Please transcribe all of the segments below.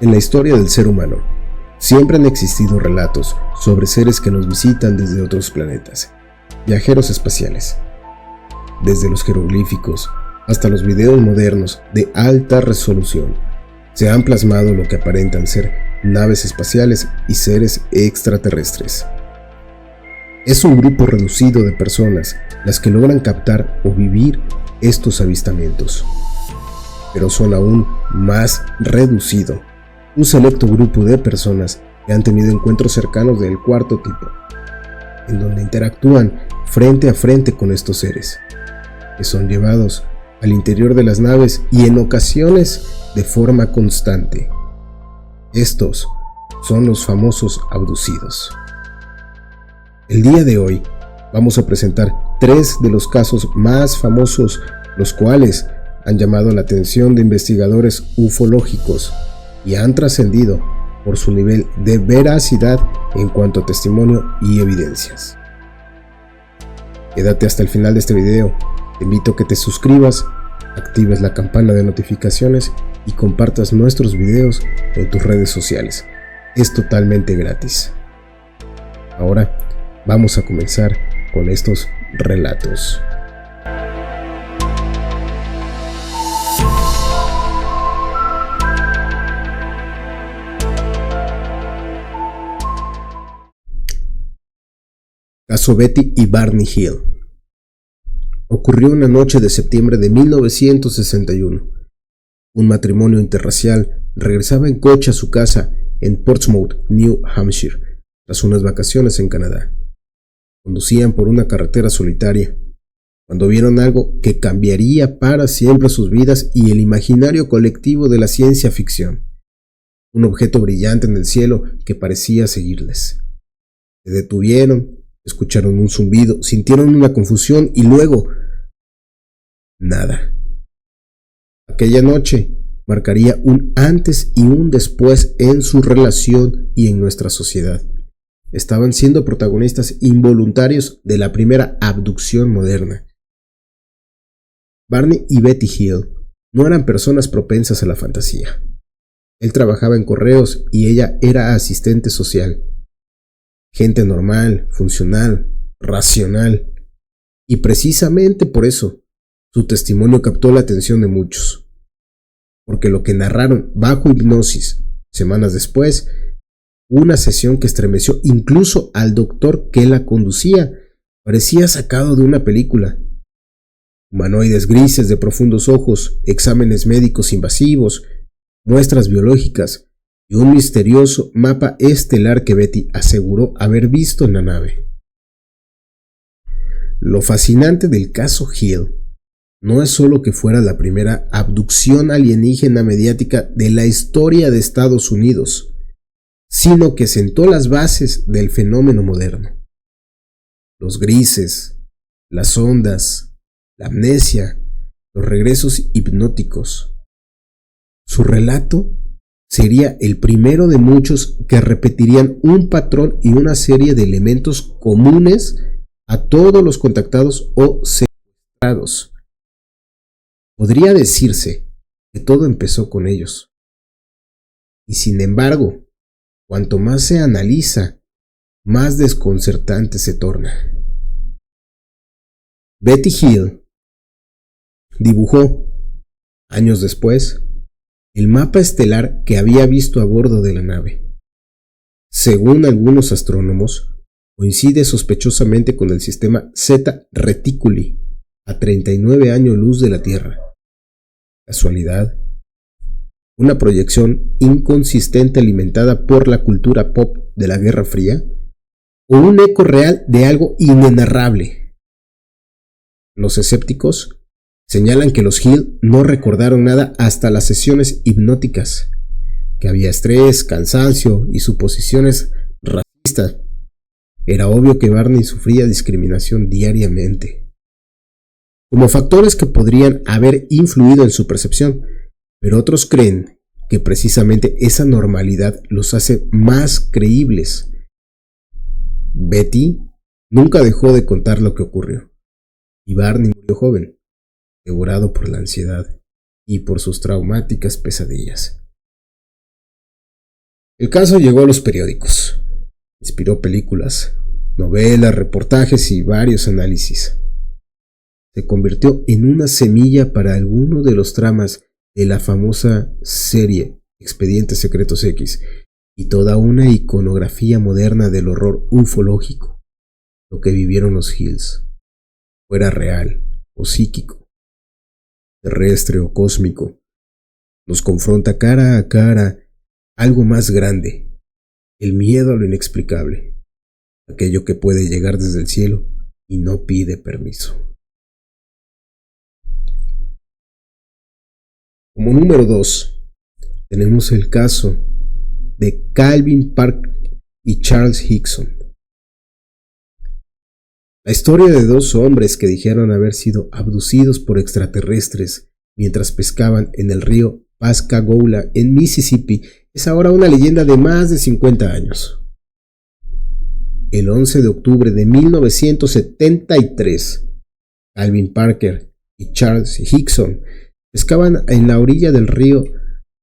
En la historia del ser humano, siempre han existido relatos sobre seres que nos visitan desde otros planetas, viajeros espaciales. Desde los jeroglíficos hasta los videos modernos de alta resolución, se han plasmado lo que aparentan ser naves espaciales y seres extraterrestres. Es un grupo reducido de personas las que logran captar o vivir estos avistamientos, pero son aún más reducido un selecto grupo de personas que han tenido encuentros cercanos del cuarto tipo, en donde interactúan frente a frente con estos seres, que son llevados al interior de las naves y en ocasiones de forma constante. Estos son los famosos abducidos. El día de hoy vamos a presentar 3 de los casos más famosos, los cuales han llamado la atención de investigadores ufológicos y han trascendido por su nivel de veracidad en cuanto a testimonio y evidencias. Quédate hasta el final de este video, te invito a que te suscribas, actives la campana de notificaciones y compartas nuestros videos en tus redes sociales. Es totalmente gratis. Ahora vamos a comenzar con estos relatos. Caso Betty y Barney Hill. Ocurrió una noche de septiembre de 1961. Un matrimonio interracial regresaba en coche a su casa en Portsmouth, New Hampshire, tras unas vacaciones en Canadá. Conducían por una carretera solitaria, cuando vieron algo que cambiaría para siempre sus vidas y el imaginario colectivo de la ciencia ficción. Un objeto brillante en el cielo que parecía seguirles. Se detuvieron, escucharon un zumbido, sintieron una confusión y luego nada. Aquella noche marcaría un antes y un después en su relación y en nuestra sociedad. Estaban siendo protagonistas involuntarios de la primera abducción moderna. Barney y Betty Hill no eran personas propensas a la fantasía. Él trabajaba en correos y ella era asistente social. Gente normal, funcional, racional. Y precisamente por eso, su testimonio captó la atención de muchos. Porque lo que narraron bajo hipnosis, semanas después, una sesión que estremeció incluso al doctor que la conducía, parecía sacado de una película. Humanoides grises de profundos ojos, exámenes médicos invasivos, muestras biológicas y un misterioso mapa estelar que Betty aseguró haber visto en la nave. Lo fascinante del caso Hill no es solo que fuera la primera abducción alienígena mediática de la historia de Estados Unidos, sino que sentó las bases del fenómeno moderno. Los grises, las ondas, la amnesia, los regresos hipnóticos. Su relato sería el primero de muchos que repetirían un patrón y una serie de elementos comunes a todos los contactados o secuestrados. Podría decirse que todo empezó con ellos. Y sin embargo, cuanto más se analiza, más desconcertante se torna. Betty Hill dibujó, años después, el mapa estelar que había visto a bordo de la nave. Según algunos astrónomos, coincide sospechosamente con el sistema Zeta Reticuli, a 39 años luz de la Tierra. ¿Casualidad? ¿Una proyección inconsistente alimentada por la cultura pop de la Guerra Fría? ¿O un eco real de algo inenarrable? Los escépticos señalan que los Hill no recordaron nada hasta las sesiones hipnóticas, que había estrés, cansancio y suposiciones racistas. Era obvio que Barney sufría discriminación diariamente, como factores que podrían haber influido en su percepción, pero otros creen que precisamente esa normalidad los hace más creíbles. Betty nunca dejó de contar lo que ocurrió, y Barney murió joven, devorado por la ansiedad y por sus traumáticas pesadillas. El caso llegó a los periódicos, inspiró películas, novelas, reportajes y varios análisis. Se convirtió en una semilla para alguno de los tramas de la famosa serie Expedientes Secretos X y toda una iconografía moderna del horror ufológico. Lo que vivieron los Hills, fuera real o psíquico, terrestre o cósmico, nos confronta cara a cara algo más grande, el miedo a lo inexplicable, aquello que puede llegar desde el cielo y no pide permiso. Como número 2, tenemos el caso de Calvin Parker y Charles Hickson. La historia de dos hombres que dijeron haber sido abducidos por extraterrestres mientras pescaban en el río Pascagoula en Mississippi es ahora una leyenda de más de 50 años. El 11 de octubre de 1973, Calvin Parker y Charles Hickson pescaban en la orilla del río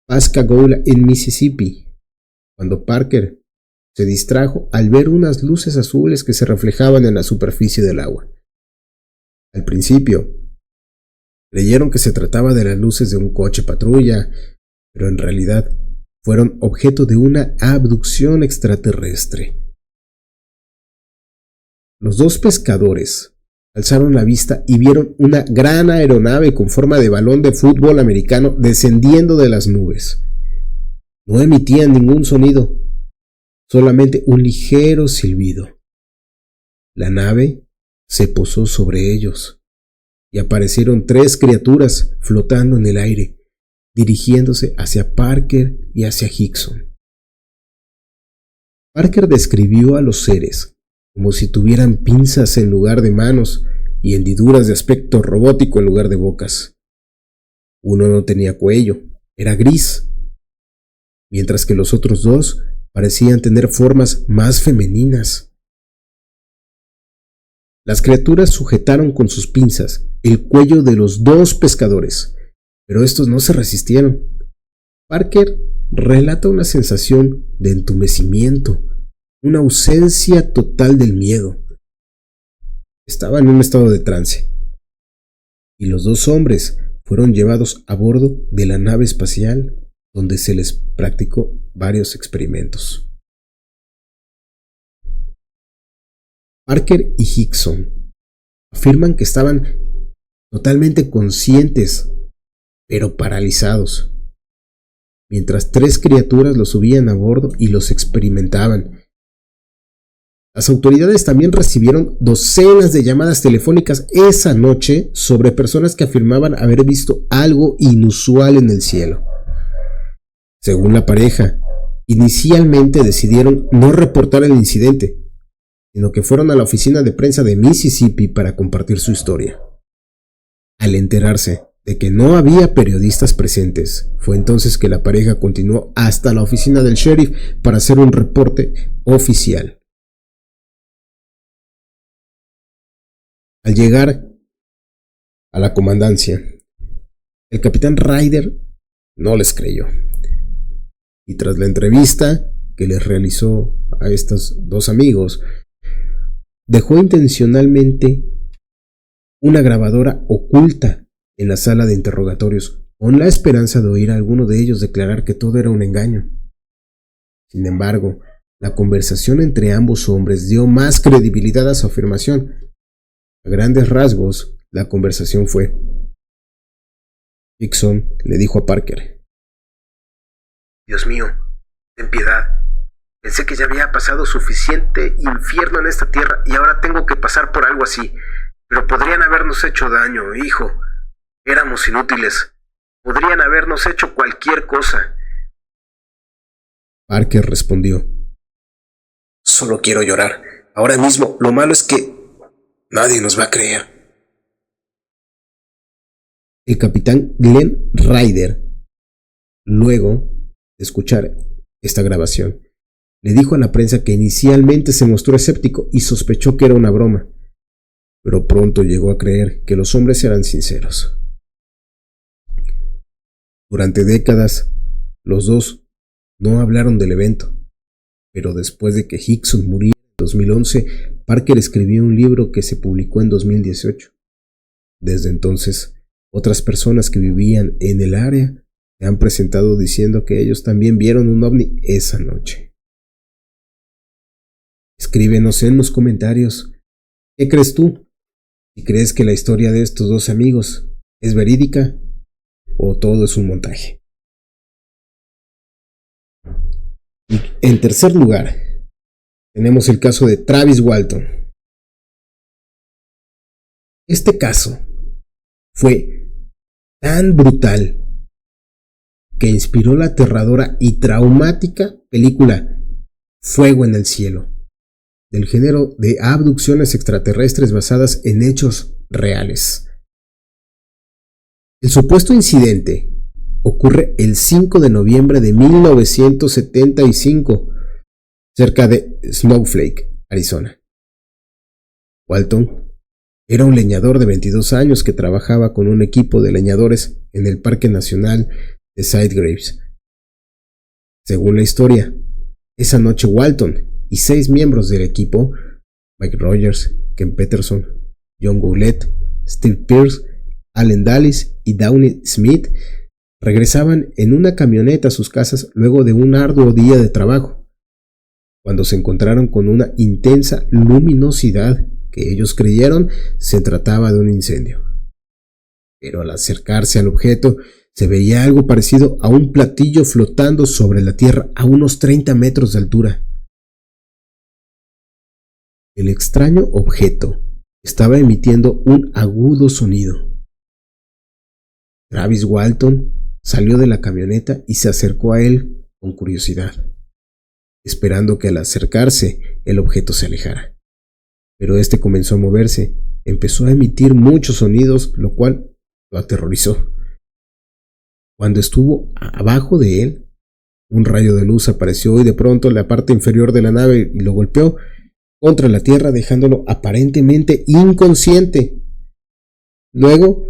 Pascagoula en Mississippi, cuando Parker se distrajo al ver unas luces azules que se reflejaban en la superficie del agua. Al principio, creyeron que se trataba de las luces de un coche patrulla, pero en realidad fueron objeto de una abducción extraterrestre. Los dos pescadores alzaron la vista y vieron una gran aeronave con forma de balón de fútbol americano descendiendo de las nubes. No emitían ningún sonido, solamente un ligero silbido. La nave se posó sobre ellos y aparecieron tres criaturas flotando en el aire, dirigiéndose hacia Parker y hacia Hickson. Parker describió a los seres como si tuvieran pinzas en lugar de manos y hendiduras de aspecto robótico en lugar de bocas. Uno no tenía cuello, era gris, mientras que los otros dos parecían tener formas más femeninas. Las criaturas sujetaron con sus pinzas el cuello de los dos pescadores, pero estos no se resistieron. Parker relata una sensación de entumecimiento, una ausencia total del miedo. Estaba en un estado de trance, y los dos hombres fueron llevados a bordo de la nave espacial, donde se les practicó varios experimentos. Parker y Hickson afirman que estaban totalmente conscientes, pero paralizados, mientras tres criaturas los subían a bordo y los experimentaban. Las autoridades también recibieron docenas de llamadas telefónicas esa noche sobre personas que afirmaban haber visto algo inusual en el cielo. Según la pareja, inicialmente decidieron no reportar el incidente, sino que fueron a la oficina de prensa de Mississippi para compartir su historia. Al enterarse de que no había periodistas presentes, fue entonces que la pareja continuó hasta la oficina del sheriff para hacer un reporte oficial. Al llegar a la comandancia, el capitán Ryder no les creyó. Y tras la entrevista que les realizó a estos dos amigos, dejó intencionalmente una grabadora oculta en la sala de interrogatorios, con la esperanza de oír a alguno de ellos declarar que todo era un engaño. Sin embargo, la conversación entre ambos hombres dio más credibilidad a su afirmación. A grandes rasgos, la conversación fue: Hickson le dijo a Parker: Dios mío, ten piedad. Pensé que ya había pasado suficiente infierno en esta tierra y ahora tengo que pasar por algo así. Pero podrían habernos hecho daño, hijo. Éramos inútiles. Podrían habernos hecho cualquier cosa. Parker respondió: Solo quiero llorar. Ahora mismo, lo malo es que nadie nos va a creer. El capitán Glenn Ryder, luego de escuchar esta grabación, le dijo a la prensa que inicialmente se mostró escéptico y sospechó que era una broma, pero pronto llegó a creer que los hombres eran sinceros. Durante décadas, los dos no hablaron del evento, pero después de que Hickson muriera en 2011, Parker escribió un libro que se publicó en 2018. Desde entonces, otras personas que vivían en el área se han presentado diciendo que ellos también vieron un ovni esa noche. Escríbenos en los comentarios, ¿qué crees tú? Si crees que la historia de estos dos amigos es verídica o todo es un montaje. Y en tercer lugar, tenemos el caso de Travis Walton. Este caso fue tan brutal que inspiró la aterradora y traumática película Fuego en el Cielo, del género de abducciones extraterrestres basadas en hechos reales. El supuesto incidente ocurre el 5 de noviembre de 1975, cerca de Snowflake, Arizona. Walton era un leñador de 22 años que trabajaba con un equipo de leñadores en el Parque Nacional de Sidegraves. Según la historia, esa noche Walton y 6 miembros del equipo, Mike Rogers, Ken Peterson, John Goulet, Steve Pierce, Allen Dallis y Downey Smith, regresaban en una camioneta a sus casas luego de un arduo día de trabajo, cuando se encontraron con una intensa luminosidad que ellos creyeron se trataba de un incendio. Pero al acercarse al objeto, se veía algo parecido a un platillo flotando sobre la tierra a unos 30 metros de altura. El extraño objeto estaba emitiendo un agudo sonido. Travis Walton salió de la camioneta y se acercó a él con curiosidad, esperando que al acercarse el objeto se alejara. Pero este comenzó a moverse, empezó a emitir muchos sonidos, lo cual lo aterrorizó. Cuando estuvo abajo de él, un rayo de luz apareció y de pronto la parte inferior de la nave lo golpeó contra la tierra, dejándolo aparentemente inconsciente. Luego,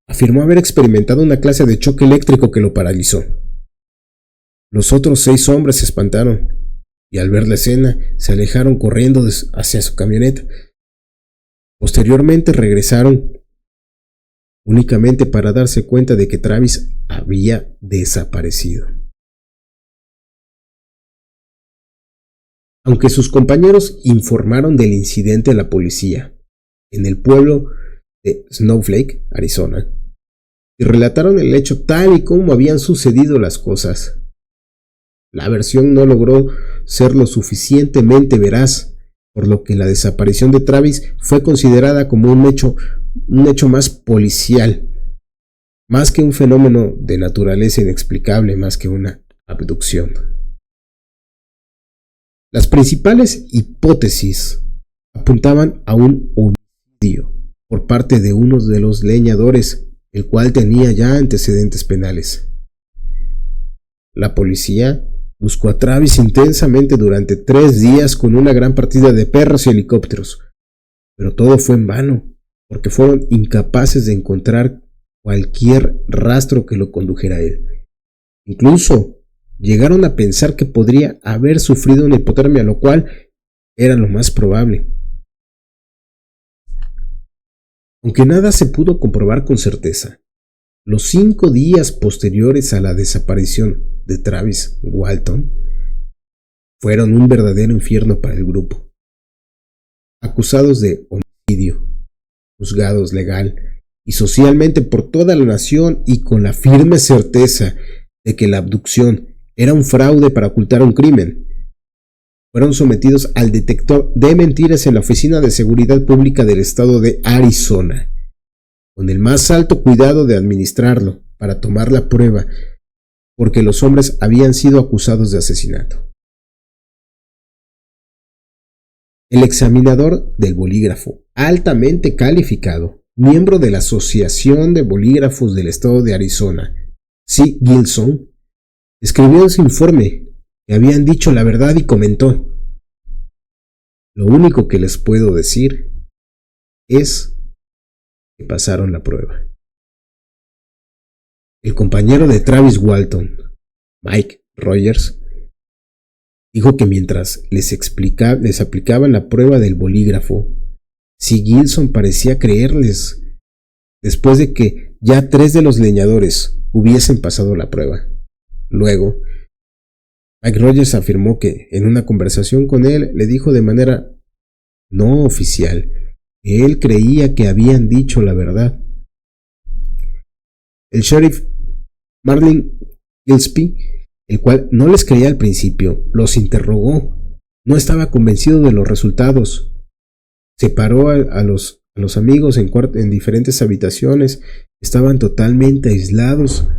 afirmó haber experimentado una clase de choque eléctrico que lo paralizó. Los otros 6 hombres se espantaron y al ver la escena se alejaron corriendo hacia su camioneta. Posteriormente regresaron únicamente para darse cuenta de que Travis había desaparecido. Aunque sus compañeros informaron del incidente a la policía en el pueblo de Snowflake, Arizona, y relataron el hecho tal y como habían sucedido las cosas, la versión no logró ser lo suficientemente veraz, por lo que la desaparición de Travis fue considerada como un hecho más policial, más que un fenómeno de naturaleza inexplicable, más que una abducción. Las principales hipótesis apuntaban a un homicidio por parte de uno de los leñadores, el cual tenía ya antecedentes penales. La policía buscó a Travis intensamente durante 3 días con una gran partida de perros y helicópteros, pero todo fue en vano, porque fueron incapaces de encontrar cualquier rastro que lo condujera a él. Incluso llegaron a pensar que podría haber sufrido una hipotermia, lo cual era lo más probable. Aunque nada se pudo comprobar con certeza, los 5 días posteriores a la desaparición de Travis Walton fueron un verdadero infierno para el grupo. Acusados de homicidio, juzgados legal y socialmente por toda la nación y con la firme certeza de que la abducción era un fraude para ocultar un crimen, fueron sometidos al detector de mentiras en la Oficina de Seguridad Pública del Estado de Arizona, con el más alto cuidado de administrarlo para tomar la prueba, porque los hombres habían sido acusados de asesinato. El examinador del bolígrafo, altamente calificado, miembro de la Asociación de Bolígrafos del Estado de Arizona, C. Gilson, escribió en su informe que habían dicho la verdad y comentó: "Lo único que les puedo decir es que pasaron la prueba". El compañero de Travis Walton, Mike Rogers, Dijo que mientras les aplicaban la prueba del bolígrafo, si Gilson parecía creerles, después de que ya 3 de los leñadores hubiesen pasado la prueba. Luego, Mike Rogers afirmó que en una conversación con él le dijo de manera no oficial que él creía que habían dicho la verdad. El sheriff Marlin Gillespie, el cual no les creía al principio, los interrogó. No estaba convencido de los resultados. Separó a los amigos en diferentes habitaciones. Estaban totalmente aislados.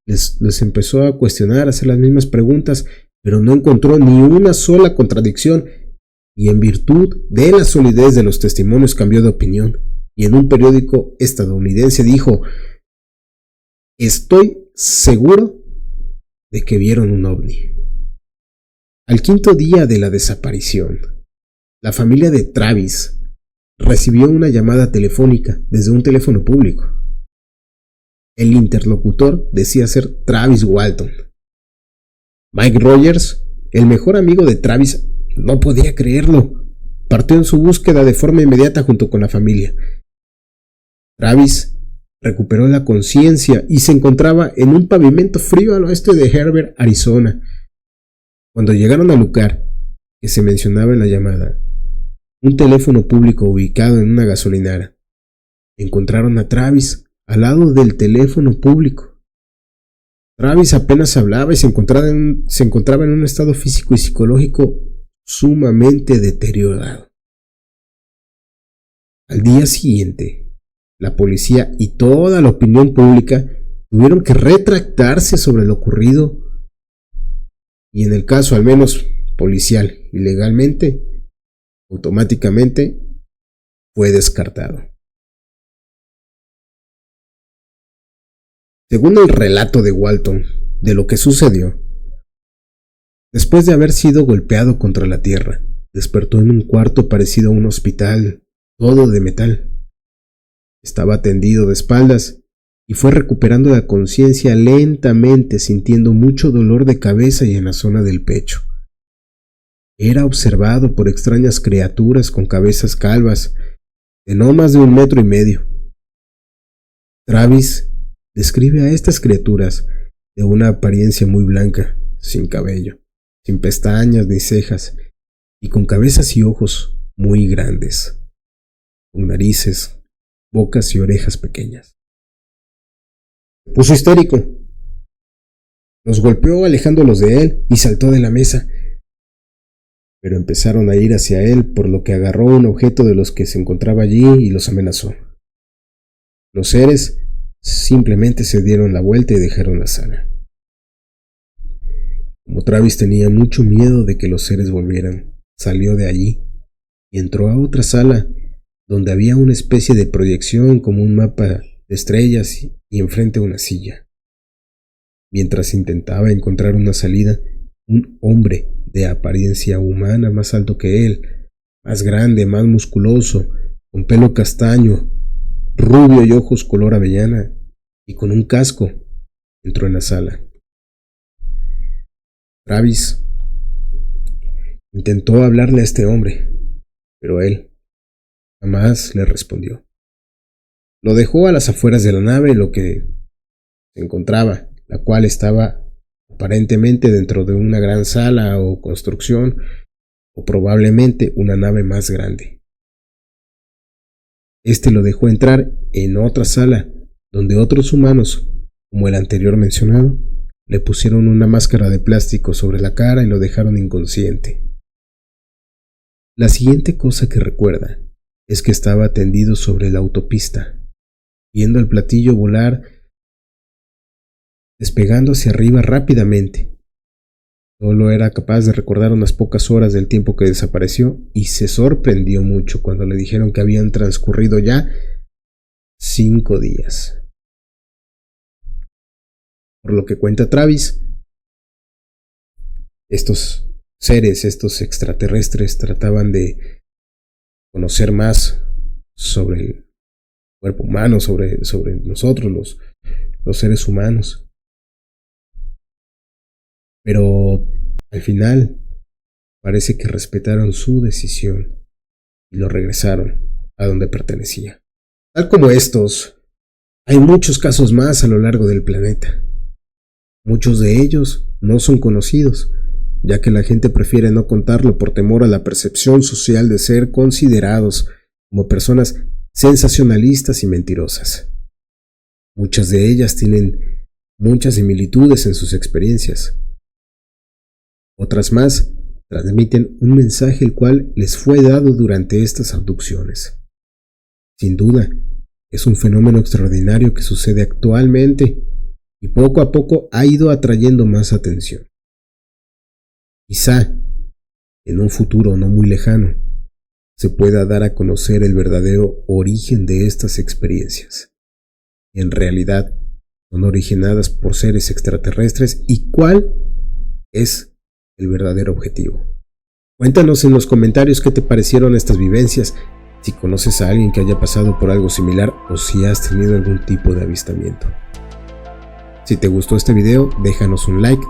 Les empezó a cuestionar, a hacer las mismas preguntas, pero no encontró ni una sola contradicción. Y en virtud de la solidez de los testimonios cambió de opinión. Y en un periódico estadounidense dijo: estoy seguro de que vieron un ovni. Al 5º día de la desaparición, la familia de Travis recibió una llamada telefónica desde un teléfono público. El interlocutor decía ser Travis Walton. Mike Rogers, el mejor amigo de Travis, no podía creerlo. Partió en su búsqueda de forma inmediata junto con la familia. Travis recuperó la conciencia y se encontraba en un pavimento frío al oeste de Herbert, Arizona. Cuando llegaron al lugar que se mencionaba en la llamada, un teléfono público ubicado en una gasolinera, encontraron a Travis al lado del teléfono público. Travis apenas hablaba y se encontraba en un estado físico y psicológico sumamente deteriorado. Al día siguiente, la policía y toda la opinión pública tuvieron que retractarse sobre lo ocurrido, y en el caso al menos policial y legalmente, automáticamente fue descartado. Según el relato de Walton de lo que sucedió, después de haber sido golpeado contra la tierra, despertó en un cuarto parecido a un hospital, todo de metal. Estaba tendido de espaldas y fue recuperando la conciencia lentamente, sintiendo mucho dolor de cabeza y en la zona del pecho. Era observado por extrañas criaturas con cabezas calvas, de no más de 1,5 metros. Travis describe a estas criaturas de una apariencia muy blanca, sin cabello, sin pestañas ni cejas, y con cabezas y ojos muy grandes, con narices, bocas y orejas pequeñas. Se puso histérico. Los golpeó alejándolos de él y saltó de la mesa. Pero empezaron a ir hacia él, por lo que agarró un objeto de los que se encontraba allí y los amenazó. Los seres simplemente se dieron la vuelta y dejaron la sala. Como Travis tenía mucho miedo de que los seres volvieran, salió de allí y entró a otra sala donde había una especie de proyección como un mapa de estrellas y enfrente una silla. Mientras intentaba encontrar una salida, un hombre de apariencia humana más alto que él, más grande, más musculoso, con pelo castaño, rubio y ojos color avellana, y con un casco, entró en la sala. Travis intentó hablarle a este hombre, pero él jamás le respondió. Lo dejó a las afueras de la nave en lo que se encontraba, la cual estaba aparentemente dentro de una gran sala o construcción, o probablemente una nave más grande. Este lo dejó entrar en otra sala, donde otros humanos, como el anterior mencionado, le pusieron una máscara de plástico sobre la cara y lo dejaron inconsciente. La siguiente cosa que recuerda es que estaba tendido sobre la autopista, viendo el platillo volar, despegando hacia arriba rápidamente. Solo era capaz de recordar unas pocas horas del tiempo que desapareció y se sorprendió mucho cuando le dijeron que habían transcurrido ya 5 días. Por lo que cuenta Travis, estos seres, estos extraterrestres, trataban de conocer más sobre el cuerpo humano, sobre nosotros, los seres humanos. Pero al final parece que respetaron su decisión y lo regresaron a donde pertenecía. Tal como estos, hay muchos casos más a lo largo del planeta. Muchos de ellos no son conocidos, ya que la gente prefiere no contarlo por temor a la percepción social de ser considerados como personas sensacionalistas y mentirosas. Muchas de ellas tienen muchas similitudes en sus experiencias. Otras más transmiten un mensaje el cual les fue dado durante estas abducciones. Sin duda, es un fenómeno extraordinario que sucede actualmente y poco a poco ha ido atrayendo más atención. Quizá, en un futuro no muy lejano, se pueda dar a conocer el verdadero origen de estas experiencias. En realidad, son originadas por seres extraterrestres y cuál es el verdadero objetivo. Cuéntanos en los comentarios qué te parecieron estas vivencias, si conoces a alguien que haya pasado por algo similar o si has tenido algún tipo de avistamiento. Si te gustó este video, déjanos un like,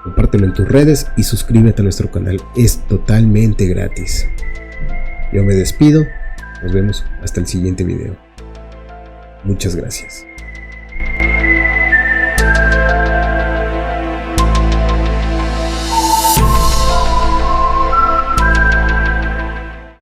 compártelo en tus redes y suscríbete a nuestro canal, es totalmente gratis. Yo me despido, nos vemos hasta el siguiente video. Muchas gracias.